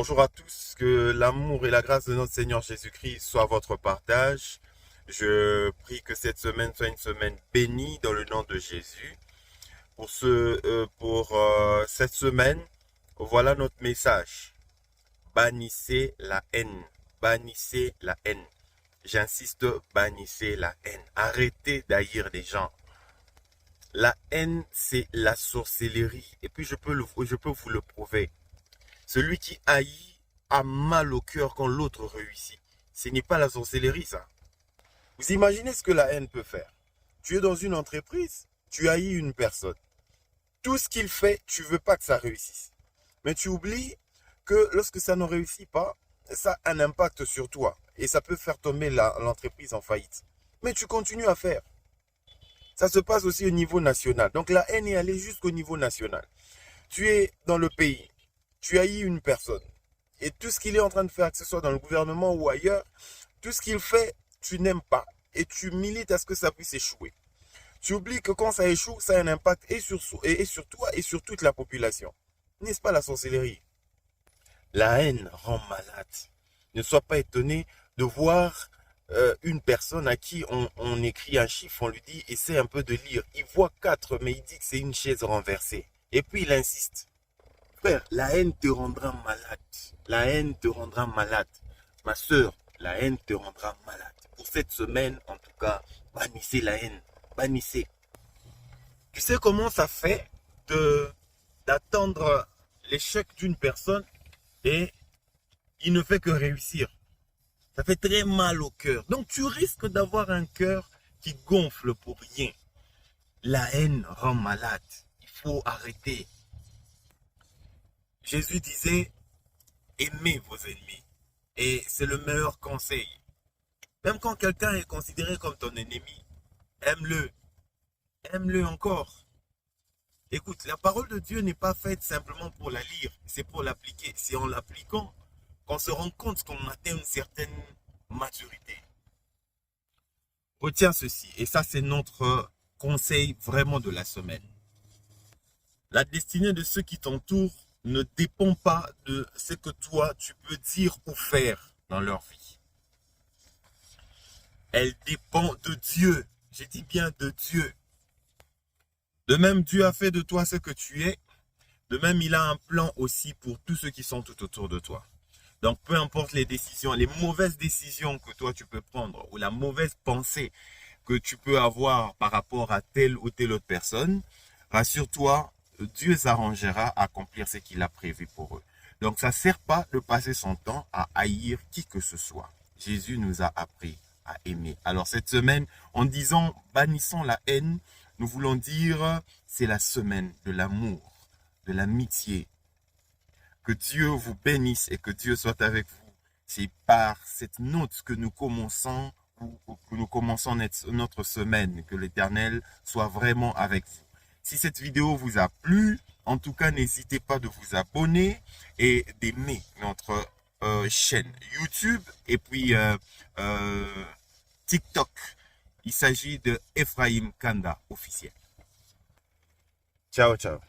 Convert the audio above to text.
Bonjour à tous, que l'amour et la grâce de notre Seigneur Jésus-Christ soient votre partage. Je prie que cette semaine soit une semaine bénie dans le nom de Jésus. Pour cette semaine, voilà notre message. Bannissez la haine. Bannissez la haine. J'insiste, bannissez la haine. Arrêtez d'haïr les gens. La haine, c'est la sorcellerie. Et puis je peux vous le prouver. Celui qui haït a mal au cœur quand l'autre réussit. Ce n'est pas la sorcellerie, ça. Vous imaginez ce que la haine peut faire? Tu es dans une entreprise, tu haïs une personne. Tout ce qu'il fait, tu ne veux pas que ça réussisse. Mais tu oublies que lorsque ça ne réussit pas, ça a un impact sur toi. Et ça peut faire tomber l'entreprise en faillite. Mais tu continues à faire. Ça se passe aussi au niveau national. Donc la haine est allée jusqu'au niveau national. Tu es dans le pays. Tu haïs une personne. Et tout ce qu'il est en train de faire, que ce soit dans le gouvernement ou ailleurs, tout ce qu'il fait, tu n'aimes pas. Et tu milites à ce que ça puisse échouer. Tu oublies que quand ça échoue, ça a un impact et sur toi et sur toute la population. N'est-ce pas la sorcellerie? La haine rend malade. Ne sois pas étonné de voir une personne à qui on écrit un chiffre, on lui dit essaie un peu de lire. Il voit 4, mais il dit que c'est une chaise renversée. Et puis il insiste. Frère, la haine te rendra malade. La haine te rendra malade. Ma soeur, la haine te rendra malade. Pour cette semaine, en tout cas, bannissez la haine. Bannissez. Tu sais comment ça fait d'attendre l'échec d'une personne et il ne fait que réussir. Ça fait très mal au cœur. Donc tu risques d'avoir un cœur qui gonfle pour rien. La haine rend malade. Il faut arrêter. Jésus disait, aimez vos ennemis. Et c'est le meilleur conseil. Même quand quelqu'un est considéré comme ton ennemi, aime-le. Aime-le encore. Écoute, la parole de Dieu n'est pas faite simplement pour la lire, c'est pour l'appliquer. C'est en l'appliquant qu'on se rend compte qu'on atteint une certaine maturité. Retiens ceci, et ça c'est notre conseil vraiment de la semaine. La destinée de ceux qui t'entourent ne dépend pas de ce que toi tu peux dire ou faire dans leur vie. Elle dépend de Dieu. J'ai dit bien de Dieu. De même, Dieu a fait de toi ce que tu es. De même, il a un plan aussi pour tous ceux qui sont tout autour de toi. Donc, peu importe les décisions, les mauvaises décisions que toi tu peux prendre ou la mauvaise pensée que tu peux avoir par rapport à telle ou telle autre personne, rassure-toi, Dieu s'arrangera à accomplir ce qu'il a prévu pour eux. Donc, ça ne sert pas de passer son temps à haïr qui que ce soit. Jésus nous a appris à aimer. Alors, cette semaine, en disant bannissons la haine, nous voulons dire c'est la semaine de l'amour, de l'amitié. Que Dieu vous bénisse et que Dieu soit avec vous. C'est par cette note que nous commençons notre semaine, que l'Éternel soit vraiment avec vous. Si cette vidéo vous a plu, en tout cas, n'hésitez pas de vous abonner et d'aimer notre chaîne YouTube et puis TikTok. Il s'agit de Ephraim Kanda officiel. Ciao, ciao.